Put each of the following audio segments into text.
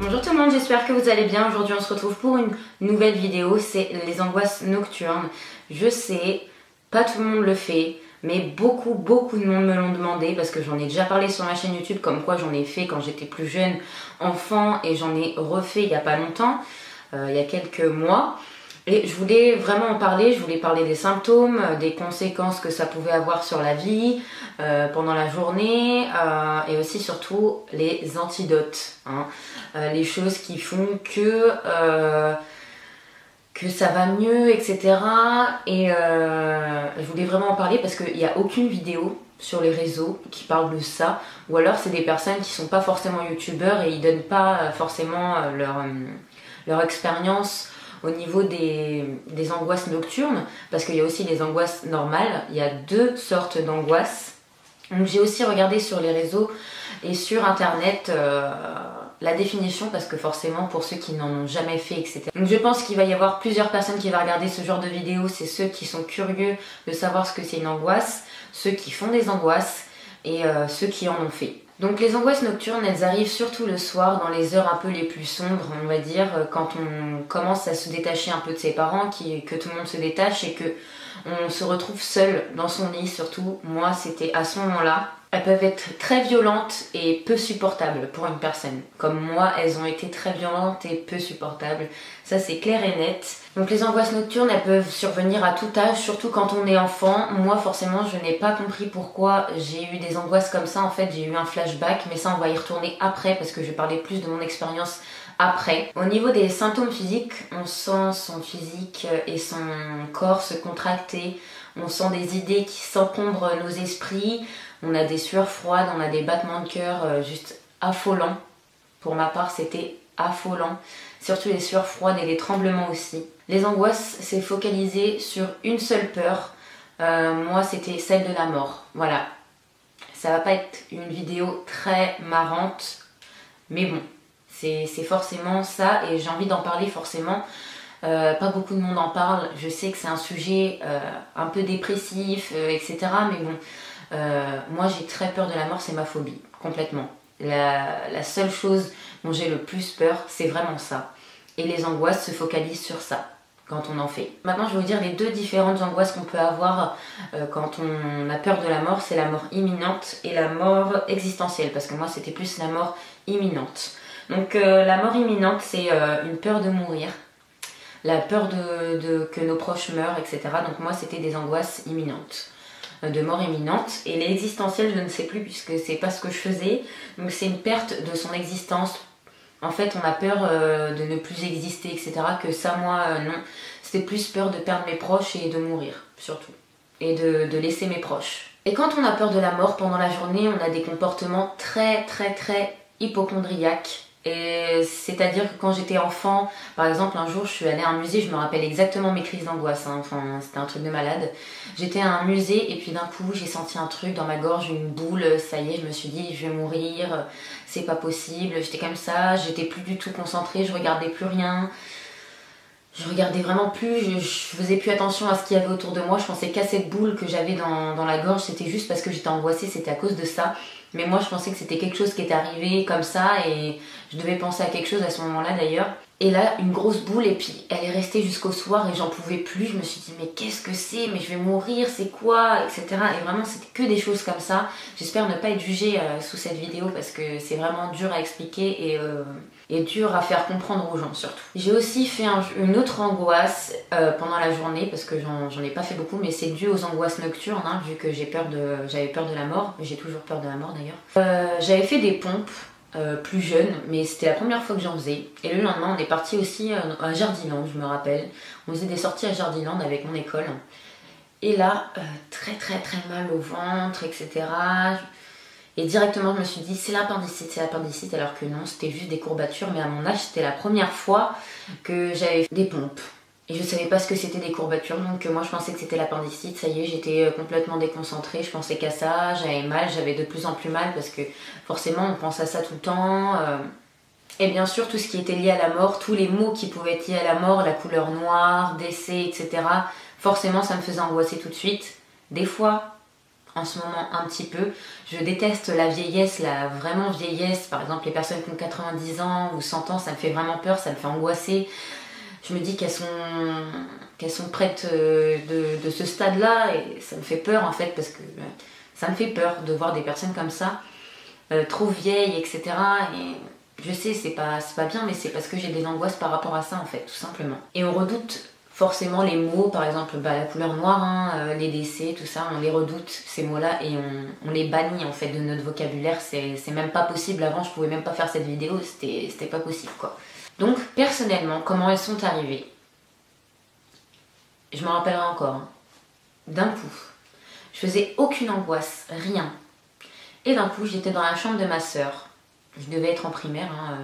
Bonjour tout le monde, j'espère que vous allez bien. Aujourd'hui on se retrouve pour une nouvelle vidéo, c'est les angoisses nocturnes. Je sais, pas tout le monde le fait, mais beaucoup de monde me l'ont demandé parce que j'en ai déjà parlé sur ma chaîne YouTube, comme quoi j'en ai fait quand j'étais plus jeune, enfant, et j'en ai refait il n'y a pas longtemps, il y a quelques mois. Et je voulais vraiment en parler, je voulais parler des symptômes, des conséquences que ça pouvait avoir sur la vie, pendant la journée, et aussi surtout les antidotes, hein, les choses qui font que ça va mieux, etc. Et je voulais vraiment en parler parce qu'il n'y a aucune vidéo sur les réseaux qui parle de ça, ou alors c'est des personnes qui sont pas forcément youtubeurs et ils donnent pas forcément leur expérience au niveau des angoisses nocturnes, parce qu'il y a aussi des angoisses normales. Il y a deux sortes d'angoisses. Donc j'ai aussi regardé sur les réseaux et sur internet la définition, parce que forcément pour ceux qui n'en ont jamais fait, etc. Donc je pense qu'il va y avoir plusieurs personnes qui vont regarder ce genre de vidéo. C'est ceux qui sont curieux de savoir ce que c'est une angoisse, ceux qui font des angoisses et ceux qui en ont fait. Donc les angoisses nocturnes, elles arrivent surtout le soir, dans les heures un peu les plus sombres, on va dire, quand on commence à se détacher un peu de ses parents, que tout le monde se détache et que on se retrouve seul dans son lit. Surtout, moi c'était à ce moment-là. Elles peuvent être très violentes et peu supportables pour une personne. Comme moi, elles ont été très violentes et peu supportables. Ça c'est clair et net. Donc les angoisses nocturnes, elles peuvent survenir à tout âge, surtout quand on est enfant. Moi forcément, je n'ai pas compris pourquoi j'ai eu des angoisses comme ça. En fait, j'ai eu un flashback, mais ça on va y retourner après parce que je vais parler plus de mon expérience après. Au niveau des symptômes physiques, on sent son physique et son corps se contracter. On sent des idées qui s'encombrent nos esprits. On a des sueurs froides, on a des battements de cœur juste affolants. Pour ma part, c'était affolant. Surtout les sueurs froides et les tremblements aussi. Les angoisses, c'est focalisé sur une seule peur. Moi, c'était celle de la mort. Voilà. Ça va pas être une vidéo très marrante, mais bon, c'est forcément ça et j'ai envie d'en parler forcément. Pas beaucoup de monde en parle. Je sais que c'est un sujet un peu dépressif, etc. Mais bon, moi j'ai très peur de la mort, c'est ma phobie, complètement. La seule chose dont j'ai le plus peur, c'est vraiment ça. Et les angoisses se focalisent sur ça, quand on en fait. Maintenant, je vais vous dire les deux différentes angoisses qu'on peut avoir quand on a peur de la mort. C'est la mort imminente et la mort existentielle, parce que moi, c'était plus la mort imminente. Donc, la mort imminente, c'est une peur de mourir, la peur que nos proches meurent, etc. Donc moi, c'était des angoisses imminentes, de mort imminente. Et l'existentielle, je ne sais plus, puisque c'est pas ce que je faisais. Donc c'est une perte de son existence. En fait, on a peur de ne plus exister, etc. Que ça, moi, non. C'était plus peur de perdre mes proches et de mourir, surtout. Et de laisser mes proches. Et quand on a peur de la mort pendant la journée, on a des comportements très hypocondriaques. Et c'est-à-dire que quand j'étais enfant, par exemple un jour je suis allée à un musée, je me rappelle exactement mes crises d'angoisse, hein. Enfin c'était un truc de malade. J'étais à un musée et puis d'un coup j'ai senti un truc dans ma gorge, une boule, ça y est, je me suis dit je vais mourir, c'est pas possible. J'étais comme ça, j'étais plus du tout concentrée, je regardais plus rien. Je regardais vraiment plus, je faisais plus attention à ce qu'il y avait autour de moi. Je pensais qu'à cette boule que j'avais dans la gorge, c'était juste parce que j'étais angoissée, c'était à cause de ça. Mais moi je pensais que c'était quelque chose qui était arrivé comme ça et je devais penser à quelque chose à ce moment-là d'ailleurs. Et là, une grosse boule et puis elle est restée jusqu'au soir et j'en pouvais plus. Je me suis dit mais qu'est-ce que c'est? Mais je vais mourir, c'est quoi? Etc. Et vraiment c'était que des choses comme ça. J'espère ne pas être jugée sous cette vidéo parce que c'est vraiment dur à expliquer et dur à faire comprendre aux gens surtout. J'ai aussi fait une autre angoisse pendant la journée parce que j'en ai pas fait beaucoup, mais c'est dû aux angoisses nocturnes, hein, vu que j'avais peur de la mort. J'ai toujours peur de la mort d'ailleurs. J'avais fait des pompes plus jeune, mais c'était la première fois que j'en faisais. Et le lendemain, on est parti aussi à Jardiland, je me rappelle. On faisait des sorties à Jardiland avec mon école. Et là, très mal au ventre, etc. Et directement, je me suis dit, c'est l'appendicite, alors que non, c'était juste des courbatures. Mais à mon âge, c'était la première fois que j'avais fait des pompes. Et je savais pas ce que c'était des courbatures, donc moi je pensais que c'était l'appendicite. Ça y est, j'étais complètement déconcentrée, je pensais qu'à ça, j'avais mal, j'avais de plus en plus mal parce que forcément on pense à ça tout le temps. Et bien sûr tout ce qui était lié à la mort, tous les mots qui pouvaient être liés à la mort, la couleur noire, décès, etc. forcément ça me faisait angoisser tout de suite. Des fois, en ce moment un petit peu, je déteste la vieillesse, la vraiment vieillesse, par exemple les personnes qui ont 90 ans ou 100 ans, ça me fait vraiment peur, ça me fait angoisser. Je me dis qu'elles sont prêtes de ce stade-là et ça me fait peur en fait parce que ça me fait peur de voir des personnes comme ça, trop vieilles, etc. Et je sais, c'est pas bien, mais c'est parce que j'ai des angoisses par rapport à ça en fait, tout simplement. Et on redoute forcément les mots, par exemple la couleur noire, hein, les décès, tout ça, on les redoute ces mots-là et on les bannit en fait de notre vocabulaire. C'est même pas possible. Avant, je pouvais même pas faire cette vidéo, c'était pas possible quoi. Donc personnellement, comment elles sont arrivées, je m'en rappellerai encore, hein. D'un coup, je faisais aucune angoisse, rien. Et d'un coup, j'étais dans la chambre de ma sœur. Je devais être en primaire, hein,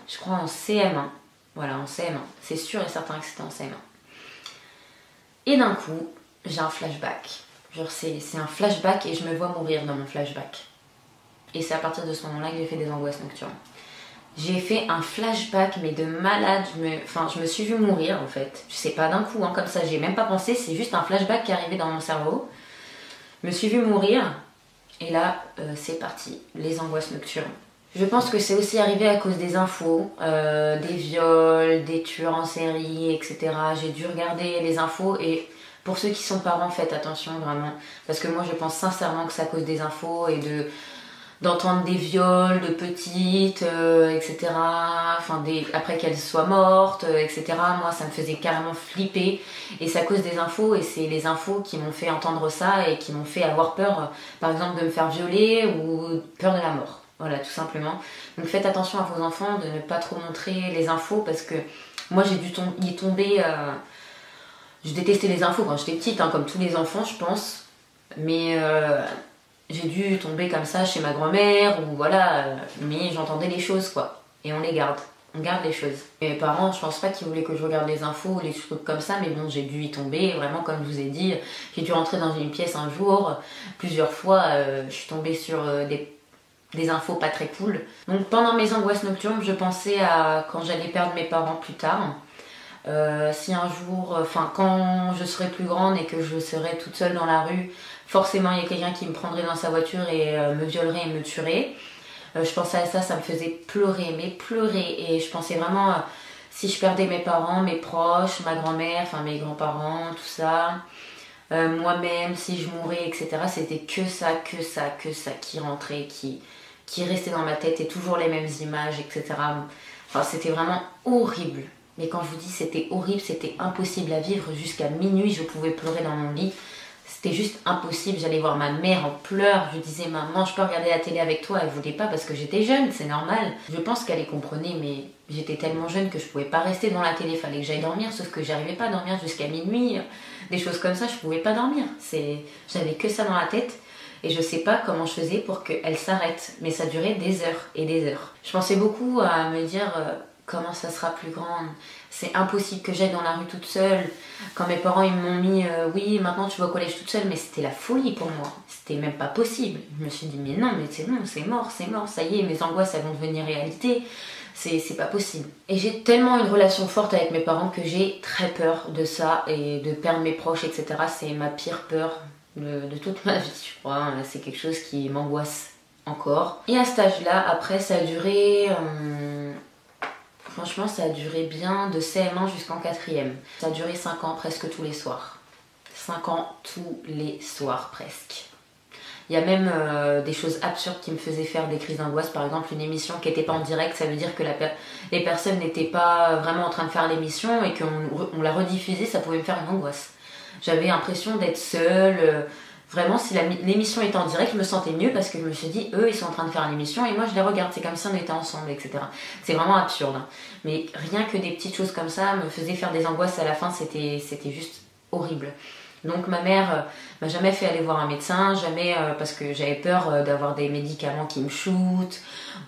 je crois en CM1. Voilà, en CM1. C'est sûr et certain que c'était en CM1. Et d'un coup, j'ai un flashback. Genre c'est un flashback et je me vois mourir dans mon flashback. Et c'est à partir de ce moment-là que j'ai fait des angoisses nocturnes. J'ai fait un flashback mais de malade, je me suis vue mourir en fait. Je sais pas d'un coup, hein, comme ça, j'ai même pas pensé, c'est juste un flashback qui est arrivé dans mon cerveau. Je me suis vue mourir et là, c'est parti, les angoisses nocturnes. Je pense que c'est aussi arrivé à cause des infos, des viols, des tueurs en série, etc. J'ai dû regarder les infos et pour ceux qui sont parents, faites attention vraiment. Parce que moi je pense sincèrement que c'est à cause des infos et d'entendre des viols de petites, etc. Enfin, après qu'elles soient mortes, etc. Moi ça me faisait carrément flipper. Et c'est à cause des infos et c'est les infos qui m'ont fait entendre ça et qui m'ont fait avoir peur, par exemple de me faire violer ou peur de la mort. Voilà, tout simplement. Donc faites attention à vos enfants de ne pas trop montrer les infos parce que moi j'ai dû y tomber. Je détestais les infos quand j'étais petite, hein, comme tous les enfants, je pense. Mais j'ai dû tomber comme ça chez ma grand-mère ou voilà. Mais j'entendais les choses quoi. Et on les garde. On garde les choses. Mes parents, je pense pas qu'ils voulaient que je regarde les infos ou les trucs comme ça, mais bon, j'ai dû y tomber. Vraiment, comme je vous ai dit, j'ai dû rentrer dans une pièce un jour. Plusieurs fois, je suis tombée sur des infos pas très cool. Donc pendant mes angoisses nocturnes, je pensais à quand j'allais perdre mes parents plus tard. Si un jour, quand je serai plus grande et que je serai toute seule dans la rue, forcément il y a quelqu'un qui me prendrait dans sa voiture et me violerait et me tuerait. Je pensais à ça, ça me faisait pleurer, mais pleurer. Et je pensais vraiment si je perdais mes parents, mes proches, ma grand-mère, enfin mes grands-parents, tout ça. Moi-même, si je mourais, etc. C'était que ça qui rentrait, qui restait dans ma tête et toujours les mêmes images, etc. Enfin, c'était vraiment horrible. Mais quand je vous dis c'était horrible, c'était impossible à vivre. Jusqu'à minuit, je pouvais pleurer dans mon lit. C'était juste impossible. J'allais voir ma mère en pleurs. Je lui disais, maman, je peux regarder la télé avec toi? Elle voulait pas parce que j'étais jeune, c'est normal. Je pense qu'elle les comprenait, mais j'étais tellement jeune que je pouvais pas rester devant la télé. Fallait que j'aille dormir, sauf que j'arrivais pas à dormir jusqu'à minuit. Des choses comme ça, je pouvais pas dormir. J'avais que ça dans la tête. Et je sais pas comment je faisais pour qu'elle s'arrête. Mais ça durait des heures et des heures. Je pensais beaucoup à me dire comment ça sera plus grande. C'est impossible que j'aille dans la rue toute seule. Quand mes parents ils m'ont mis oui maintenant tu vas au collège toute seule, mais c'était la folie pour moi. C'était même pas possible. Je me suis dit mais non, c'est mort, ça y est, mes angoisses elles vont devenir réalité. C'est pas possible. Et j'ai tellement une relation forte avec mes parents que j'ai très peur de ça et de perdre mes proches, etc. C'est ma pire peur de toute ma vie, je crois. C'est quelque chose qui m'angoisse encore. Et à cet âge-là, après, ça a duré... franchement, ça a duré bien de CM1 jusqu'en 4e. Ça a duré 5 ans, presque tous les soirs. 5 ans, tous les soirs, presque. Il y a même des choses absurdes qui me faisaient faire des crises d'angoisse. Par exemple, une émission qui n'était pas en direct, ça veut dire que les personnes n'étaient pas vraiment en train de faire l'émission et qu'on la rediffusait, ça pouvait me faire une angoisse. J'avais l'impression d'être seule. Vraiment, si l'émission était en direct, je me sentais mieux parce que je me suis dit, eux, ils sont en train de faire l'émission et moi, je les regarde. C'est comme si on était ensemble, etc. C'est vraiment absurde. Hein. Mais rien que des petites choses comme ça me faisaient faire des angoisses à la fin. C'était juste horrible. Donc ma mère m'a jamais fait aller voir un médecin, jamais parce que j'avais peur d'avoir des médicaments qui me shootent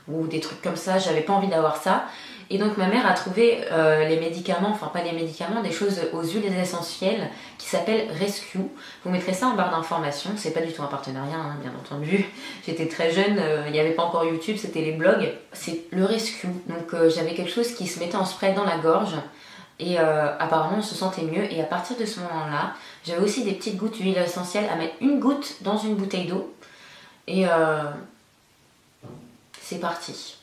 ou des trucs comme ça. J'avais pas envie d'avoir ça. Et donc ma mère a trouvé les médicaments, enfin pas les médicaments, des choses aux huiles essentielles qui s'appellent Rescue. Vous mettrez ça en barre d'informations, c'est pas du tout un partenariat, hein, bien entendu. J'étais très jeune, il n'y avait pas encore YouTube, c'était les blogs. C'est le Rescue. Donc j'avais quelque chose qui se mettait en spray dans la gorge. Et apparemment on se sentait mieux. Et à partir de ce moment-là, j'avais aussi des petites gouttes d'huile essentielle à mettre une goutte dans une bouteille d'eau. Et c'est parti.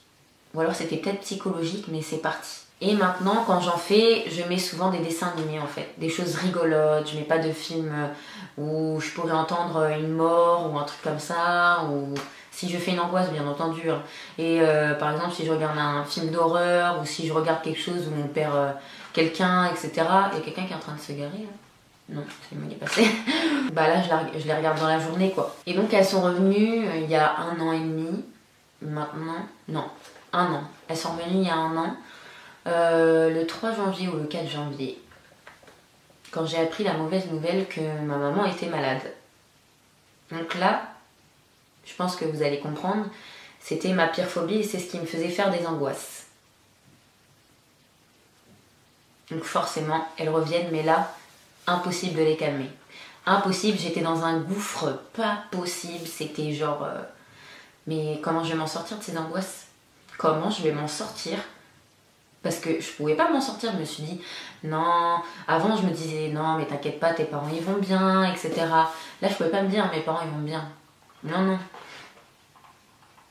Ou alors c'était peut-être psychologique, mais c'est parti. Et maintenant, quand j'en fais, je mets souvent des dessins animés en fait. Des choses rigolotes, je mets pas de films où je pourrais entendre une mort ou un truc comme ça. Ou si je fais une angoisse, bien entendu. Hein. Et par exemple, si je regarde un film d'horreur ou si je regarde quelque chose où on perd quelqu'un, etc. Il y a quelqu'un qui est en train de se garer là. Non, c'est moi qui est passé. Bah là, je les regarde dans la journée quoi. Et donc elles sont revenues il y a 1 an et demi. Maintenant, non, 1 an. Elles sont revenues il y a 1 an. Le 3 janvier ou le 4 janvier, quand j'ai appris la mauvaise nouvelle que ma maman était malade. Donc là, je pense que vous allez comprendre, c'était ma pire phobie et c'est ce qui me faisait faire des angoisses. Donc forcément, elles reviennent, mais là, impossible de les calmer. Impossible, j'étais dans un gouffre, pas possible, c'était genre... mais comment je vais m'en sortir de ces angoisses? Comment je vais m'en sortir? Parce que je pouvais pas m'en sortir, je me suis dit, non, avant je me disais, non mais t'inquiète pas, tes parents ils vont bien, etc. Là je pouvais pas me dire, mes parents ils vont bien. Non, non.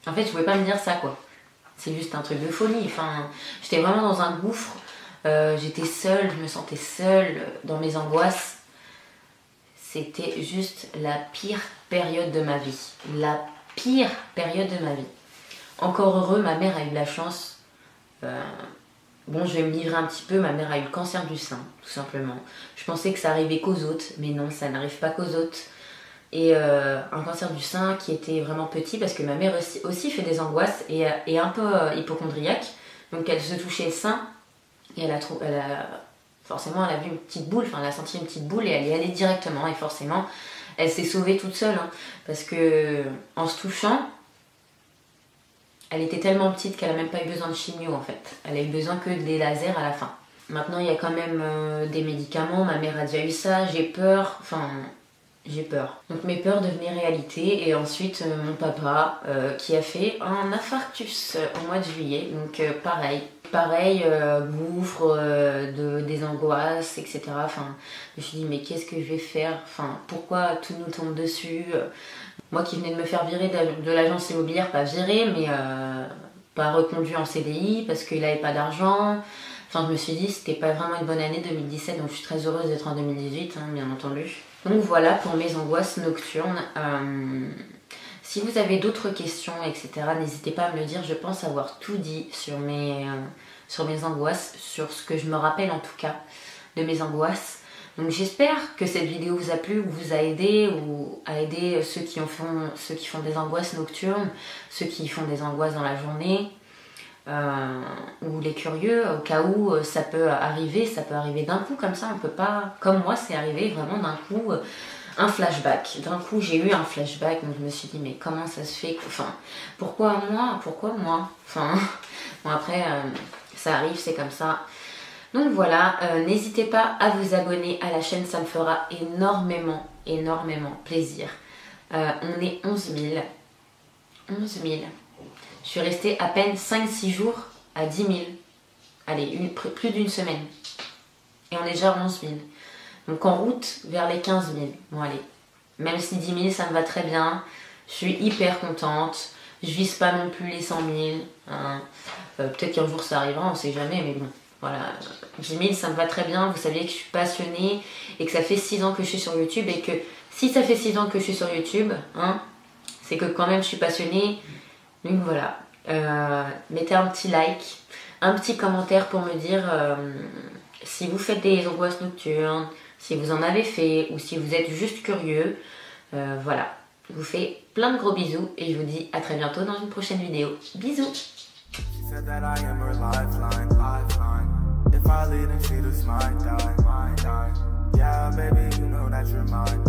En fait je pouvais pas me dire ça quoi. C'est juste un truc de folie, enfin, j'étais vraiment dans un gouffre, j'étais seule, je me sentais seule dans mes angoisses. C'était juste la pire période de ma vie. La pire période de ma vie. Encore heureux, ma mère a eu de la chance. Bon, je vais me livrer un petit peu, ma mère a eu le cancer du sein, tout simplement. Je pensais que ça arrivait qu'aux autres, mais non, ça n'arrive pas qu'aux autres. Et un cancer du sein qui était vraiment petit, parce que ma mère aussi fait des angoisses et un peu hypocondriaque. Donc elle se touchait le sein, et forcément elle a vu une petite boule, enfin elle a senti une petite boule et elle y allait directement. Et forcément, elle s'est sauvée toute seule, hein, parce que en se touchant, elle était tellement petite qu'elle n'a même pas eu besoin de chimio en fait. Elle a eu besoin que des lasers à la fin. Maintenant il y a quand même des médicaments, ma mère a déjà eu ça, j'ai peur, enfin j'ai peur. Donc mes peurs devenaient réalité et ensuite mon papa qui a fait un infarctus au mois de juillet. Donc pareil, gouffre, des angoisses, etc. Enfin, je me suis dit mais qu'est-ce que je vais faire? Enfin, pourquoi tout nous tombe dessus? Moi qui venais de me faire virer de l'agence immobilière, pas virée, mais pas reconduit en CDI parce qu'il n'avait pas d'argent. Enfin, je me suis dit c'était pas vraiment une bonne année 2017, donc je suis très heureuse d'être en 2018, hein, bien entendu. Donc voilà pour mes angoisses nocturnes. Si vous avez d'autres questions, etc., n'hésitez pas à me le dire. Je pense avoir tout dit sur mes angoisses, sur ce que je me rappelle en tout cas de mes angoisses. Donc j'espère que cette vidéo vous a plu, ou vous a aidé, ou a aidé ceux qui font des angoisses nocturnes, ceux qui font des angoisses dans la journée, ou les curieux, au cas où ça peut arriver d'un coup comme ça, on peut pas, comme moi c'est arrivé vraiment d'un coup, un flashback. D'un coup j'ai eu un flashback, donc je me suis dit mais comment ça se fait, enfin pourquoi moi, enfin bon après ça arrive, c'est comme ça. Donc voilà, n'hésitez pas à vous abonner à la chaîne, ça me fera énormément plaisir. On est 11 000. 11 000. Je suis restée à peine 5-6 jours à 10 000. Allez, plus d'une semaine. Et on est déjà à 11 000. Donc en route vers les 15 000. Bon allez, même si 10 000 ça me va très bien. Je suis hyper contente. Je vise pas non plus les 100 000. Hein. Peut-être qu'un jour ça arrivera, on sait jamais, mais bon. Voilà, 10 000 ça me va très bien, vous savez que je suis passionnée et que ça fait 6 ans que je suis sur YouTube et que si ça fait 6 ans que je suis sur YouTube, hein, c'est que quand même je suis passionnée. Donc voilà, mettez un petit like, un petit commentaire pour me dire si vous faites des angoisses nocturnes, si vous en avez fait ou si vous êtes juste curieux. Voilà, je vous fais plein de gros bisous et je vous dis à très bientôt dans une prochaine vidéo. Bisous. She said that I am her lifeline. If I leave, then she just might die. Yeah, baby, you know that you're mine.